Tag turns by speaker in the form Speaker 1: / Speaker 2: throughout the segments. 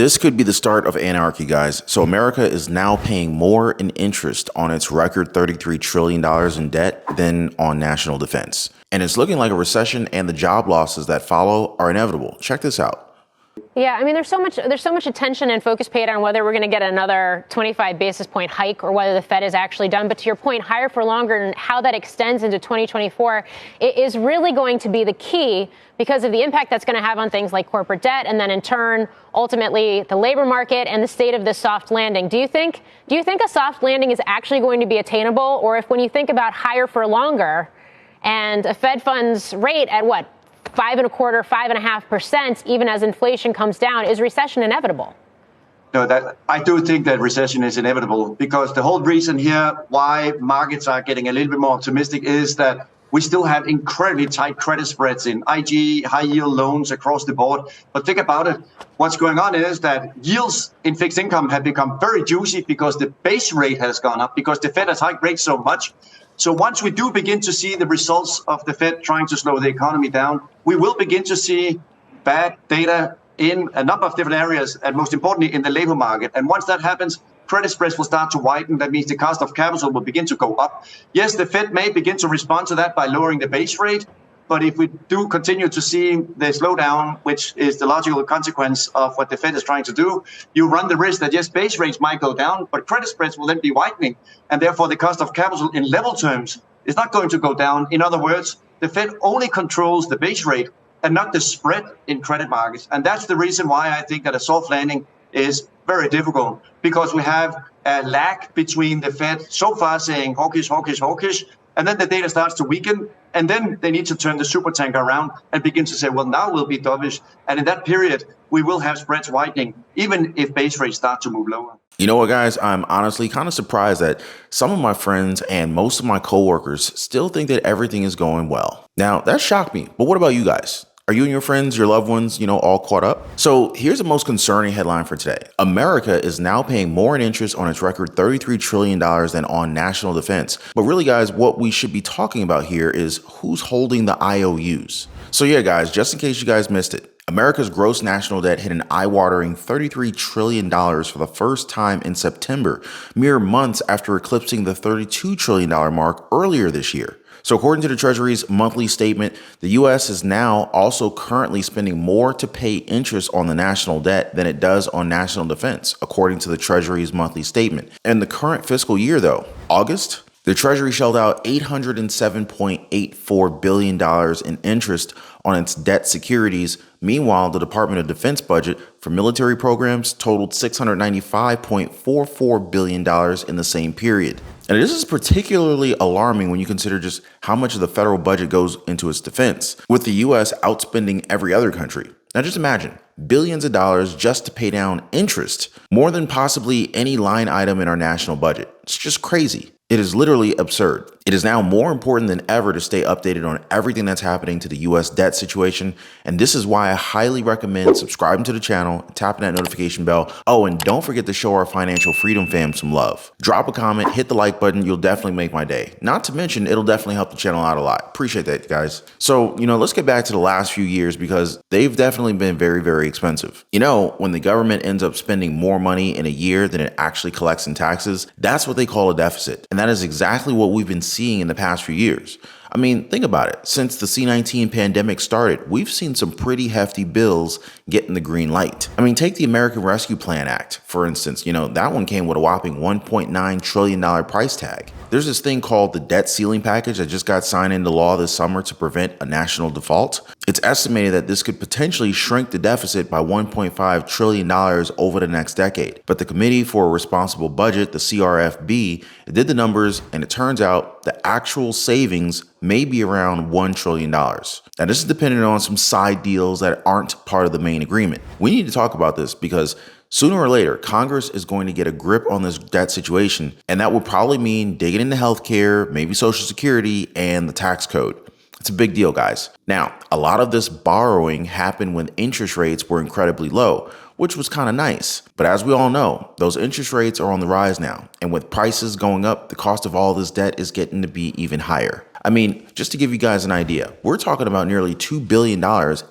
Speaker 1: This could be the start of anarchy, guys. So America is now paying more in interest on its record $33 trillion in debt than on national defense. And it's looking like a recession and the job losses that follow are inevitable. Check this out.
Speaker 2: Yeah, I mean, there's so much attention and focus paid on whether we're going to get another 25 basis point hike or whether the Fed is actually done. But to your point, higher for longer and how that extends into 2024 is really going to be the key because of the impact that's going to have on things like corporate debt and then in turn, ultimately, the labor market and the state of this soft landing. Do you think a soft landing is actually going to be attainable? Or if when you think about higher for longer and a Fed funds rate at what? 5.25%, 5.5%, even as inflation comes down, is recession inevitable?
Speaker 3: No, that I do think that recession is inevitable because the whole reason here why markets are getting a little bit more optimistic is that we still have incredibly tight credit spreads in IG, high yield loans across the board. But think about it. What's going on is that yields in fixed income have become very juicy because the base rate has gone up because the Fed has hiked rates so much. So once we do begin to see the results of the Fed trying to slow the economy down, we will begin to see bad data in a number of different areas, and most importantly, in the labor market. And once that happens, credit spreads will start to widen. That means the cost of capital will begin to go up. Yes, the Fed may begin to respond to that by lowering the base rate. But if we do continue to see the slowdown, which is the logical consequence of what the Fed is trying to do, you run the risk that, yes, base rates might go down, but credit spreads will then be widening. And therefore, the cost of capital in level terms is not going to go down. In other words, the Fed only controls the base rate and not the spread in credit markets. And that's the reason why I think that a soft landing is very difficult, because we have a lag between the Fed so far saying hawkish, hawkish, hawkish, and then the data starts to weaken. And then they need to turn the supertanker around and begin to say, well, now we'll be dovish. And in that period, we will have spreads widening, even if base rates start to move lower.
Speaker 1: You know what, guys? I'm honestly kind of surprised that some of my friends and most of my coworkers still think that everything is going well. Now, that shocked me. But what about you guys? Are you and your friends, your loved ones, all caught up? So here's the most concerning headline for today. America is now paying more in interest on its record $33 trillion than on national defense. But really, guys, what we should be talking about here is who's holding the IOUs. So yeah, guys, just in case you guys missed it, America's gross national debt hit an eye-watering $33 trillion for the first time in September, mere months after eclipsing the $32 trillion mark earlier this year. So according to the Treasury's monthly statement, the U.S. is now also currently spending more to pay interest on the national debt than it does on national defense, according to the Treasury's monthly statement. In the current fiscal year, though, August, the Treasury shelled out $807.84 billion in interest on its debt securities. Meanwhile, the Department of Defense budget for military programs totaled $695.44 billion in the same period. And this is particularly alarming when you consider just how much of the federal budget goes into its defense, with the U.S. outspending every other country. Now just imagine billions of dollars just to pay down interest, more than possibly any line item in our national budget. It's just crazy. It is literally absurd. It is now more important than ever to stay updated on everything that's happening to the U.S. debt situation. And this is why I highly recommend subscribing to the channel, tapping that notification bell. Oh, and don't forget to show our financial freedom fam some love. Drop a comment, hit the like button. You'll definitely make my day. Not to mention, it'll definitely help the channel out a lot. Appreciate that, guys. So, let's get back to the last few years because they've definitely been very, very expensive. When the government ends up spending more money in a year than it actually collects in taxes, that's what they call a deficit. And that is exactly what we've been seeing in the past few years. I mean, think about it. Since the C-19 pandemic started, we've seen some pretty hefty bills getting the green light. I mean, take the American Rescue Plan Act, for instance. That one came with a whopping $1.9 trillion price tag. There's this thing called the debt ceiling package that just got signed into law this summer to prevent a national default. It's estimated that this could potentially shrink the deficit by $1.5 trillion over the next decade. But the Committee for a Responsible Budget, the CRFB, did the numbers, and it turns out the actual savings may be around $1 trillion. Now, this is dependent on some side deals that aren't part of the main agreement. We need to talk about this because sooner or later, Congress is going to get a grip on this debt situation, and that will probably mean digging into healthcare, maybe Social Security, and the tax code. It's a big deal, guys. Now, a lot of this borrowing happened when interest rates were incredibly low, which was kind of nice. But as we all know, those interest rates are on the rise now. And with prices going up, the cost of all this debt is getting to be even higher. I mean, just to give you guys an idea, we're talking about nearly $2 billion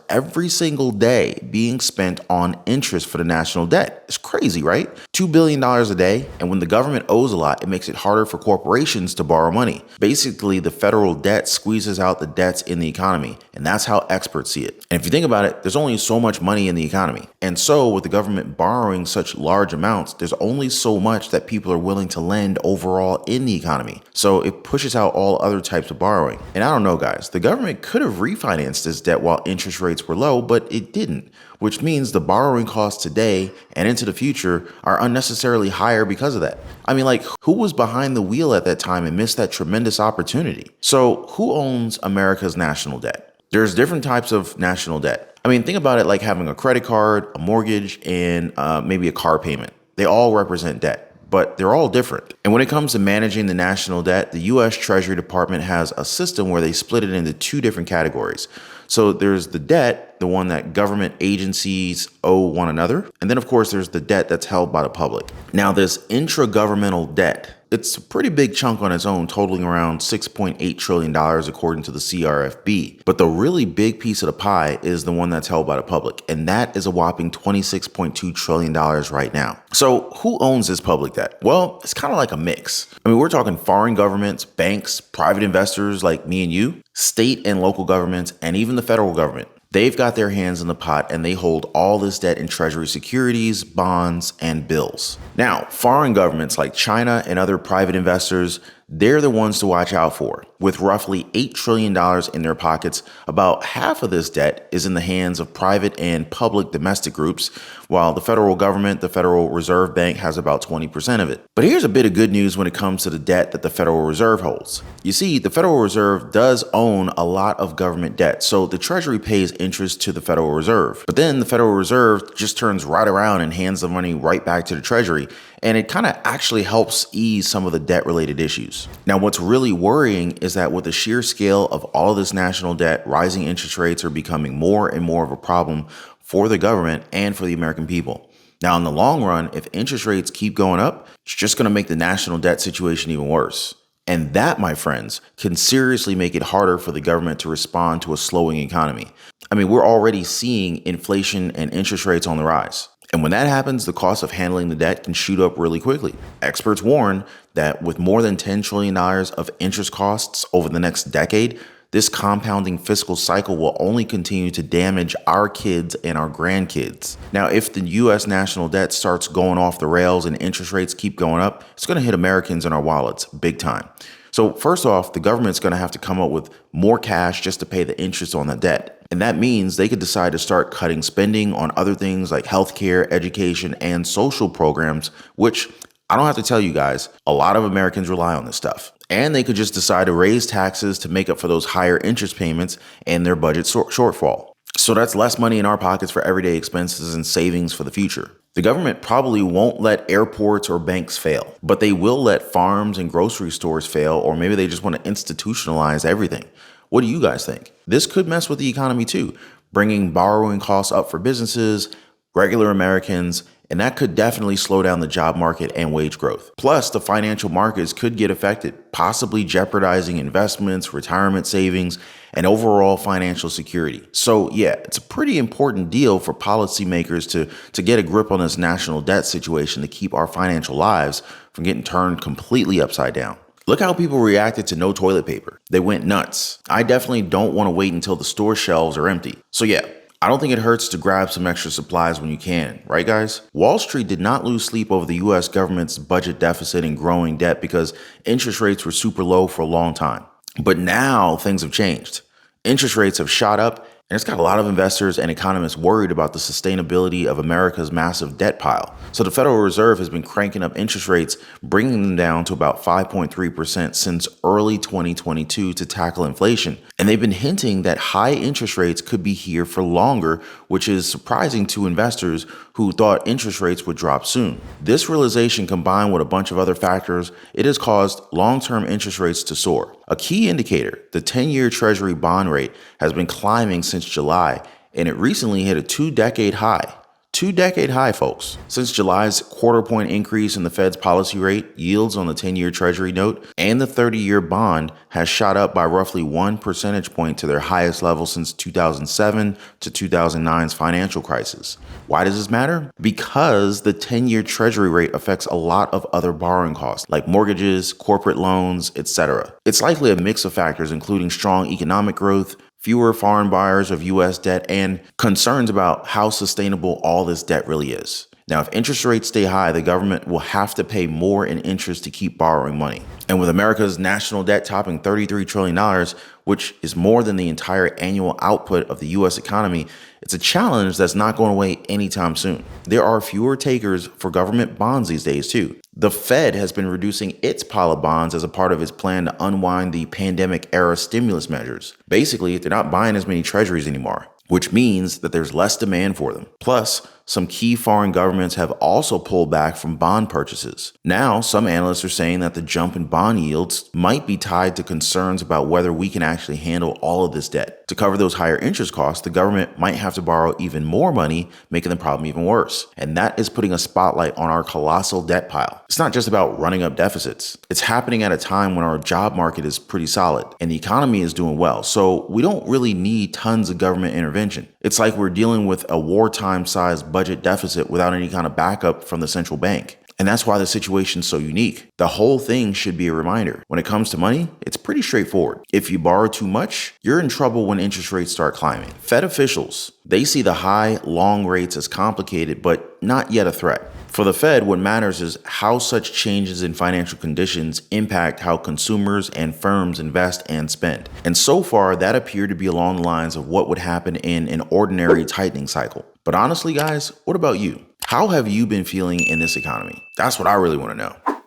Speaker 1: every single day being spent on interest for the national debt. It's crazy, right? $2 billion a day. And when the government owes a lot, it makes it harder for corporations to borrow money. Basically, the federal debt squeezes out the debts in the economy. And that's how experts see it. And if you think about it, there's only so much money in the economy. And so with the government borrowing such large amounts, there's only so much that people are willing to lend overall in the economy. So it pushes out all other types of borrowing. And I don't know, guys, the government could have refinanced this debt while interest rates were low, but it didn't, which means the borrowing costs today and into the future are unnecessarily higher because of that. I mean, like, who was behind the wheel at that time and missed that tremendous opportunity? So who owns America's national debt? There's different types of national debt. I mean, think about it like having a credit card, a mortgage, and maybe a car payment. They all represent debt, but they're all different. And when it comes to managing the national debt, the U.S. Treasury Department has a system where they split it into two different categories. So there's the debt, the one that government agencies owe one another. And then, of course, there's the debt that's held by the public. Now, this intragovernmental debt, it's a pretty big chunk on its own, totaling around $6.8 trillion according to the CRFB. But the really big piece of the pie is the one that's held by the public, and that is a whopping $26.2 trillion right now. So who owns this public debt? Well, it's kind of like a mix. I mean, we're talking foreign governments, banks, private investors like me and you, state and local governments, and even the federal government. They've got their hands in the pot and they hold all this debt in treasury securities, bonds, and bills. Now, foreign governments like China and other private investors, they're the ones to watch out for. With roughly $8 trillion in their pockets, about half of this debt is in the hands of private and public domestic groups, while the federal government, the Federal Reserve Bank, has about 20% of it. But here's a bit of good news when it comes to the debt that the Federal Reserve holds. You see, the Federal Reserve does own a lot of government debt, so the Treasury pays interest to the Federal Reserve. But then the Federal Reserve just turns right around and hands the money right back to the Treasury, and it kind of actually helps ease some of the debt-related issues. Now, what's really worrying is that with the sheer scale of all of this national debt, rising interest rates are becoming more and more of a problem for the government and for the American people. Now, in the long run, if interest rates keep going up, it's just going to make the national debt situation even worse. And that, my friends, can seriously make it harder for the government to respond to a slowing economy. I mean, we're already seeing inflation and interest rates on the rise. And when that happens, the cost of handling the debt can shoot up really quickly. Experts warn that with more than $10 trillion of interest costs over the next decade, this compounding fiscal cycle will only continue to damage our kids and our grandkids. Now, if the U.S. national debt starts going off the rails and interest rates keep going up, it's going to hit Americans in our wallets big time. So first off, the government's going to have to come up with more cash just to pay the interest on the debt. And that means they could decide to start cutting spending on other things like healthcare, education, and social programs, which I don't have to tell you guys, a lot of Americans rely on this stuff. And they could just decide to raise taxes to make up for those higher interest payments and their budget shortfall. So that's less money in our pockets for everyday expenses and savings for the future. The government probably won't let airports or banks fail, but they will let farms and grocery stores fail, or maybe they just want to institutionalize everything. What do you guys think? This could mess with the economy too, bringing borrowing costs up for businesses, regular Americans, and that could definitely slow down the job market and wage growth. Plus, the financial markets could get affected, possibly jeopardizing investments, retirement savings, and overall financial security. So yeah, it's a pretty important deal for policymakers to get a grip on this national debt situation to keep our financial lives from getting turned completely upside down. Look how people reacted to no toilet paper. They went nuts. I definitely don't want to wait until the store shelves are empty. So yeah, I don't think it hurts to grab some extra supplies when you can, right guys? Wall Street did not lose sleep over the US government's budget deficit and growing debt because interest rates were super low for a long time. But now things have changed. Interest rates have shot up, and it's got a lot of investors and economists worried about the sustainability of America's massive debt pile. So the Federal Reserve has been cranking up interest rates, bringing them down to about 5.3% since early 2022 to tackle inflation. And they've been hinting that high interest rates could be here for longer, which is surprising to investors who thought interest rates would drop soon. This realization, combined with a bunch of other factors, it has caused long-term interest rates to soar. A key indicator, the 10-year Treasury bond rate, has been climbing since July, and it recently hit a 2-decade high. 2-decade high, folks. Since July's quarter-point increase in the Fed's policy rate, yields on the 10-year Treasury note and the 30-year bond has shot up by roughly 1 percentage point to their highest level since 2007 to 2009's financial crisis. Why does this matter? Because the 10-year Treasury rate affects a lot of other borrowing costs, like mortgages, corporate loans, etc. It's likely a mix of factors, including strong economic growth, fewer foreign buyers of U.S. debt, and concerns about how sustainable all this debt really is. Now, if interest rates stay high, the government will have to pay more in interest to keep borrowing money. And with America's national debt topping $33 trillion, which is more than the entire annual output of the U.S. economy, it's a challenge that's not going away anytime soon. There are fewer takers for government bonds these days, too. The Fed has been reducing its pile of bonds as a part of its plan to unwind the pandemic-era stimulus measures. Basically, they're not buying as many treasuries anymore, which means that there's less demand for them. Plus, some key foreign governments have also pulled back from bond purchases. Now, some analysts are saying that the jump in bond yields might be tied to concerns about whether we can actually handle all of this debt. To cover those higher interest costs, the government might have to borrow even more money, making the problem even worse. And that is putting a spotlight on our colossal debt pile. It's not just about running up deficits. It's happening at a time when our job market is pretty solid and the economy is doing well. So we don't really need tons of government intervention. It's like we're dealing with a wartime-sized budget deficit without any kind of backup from the central bank. And that's why the situation's so unique. The whole thing should be a reminder. When it comes to money, it's pretty straightforward. If you borrow too much, you're in trouble when interest rates start climbing. Fed officials, they see the high, long rates as complicated, but not yet a threat. For the Fed, what matters is how such changes in financial conditions impact how consumers and firms invest and spend. And so far, that appeared to be along the lines of what would happen in an ordinary tightening cycle. But honestly, guys, what about you? How have you been feeling in this economy? That's what I really want to know.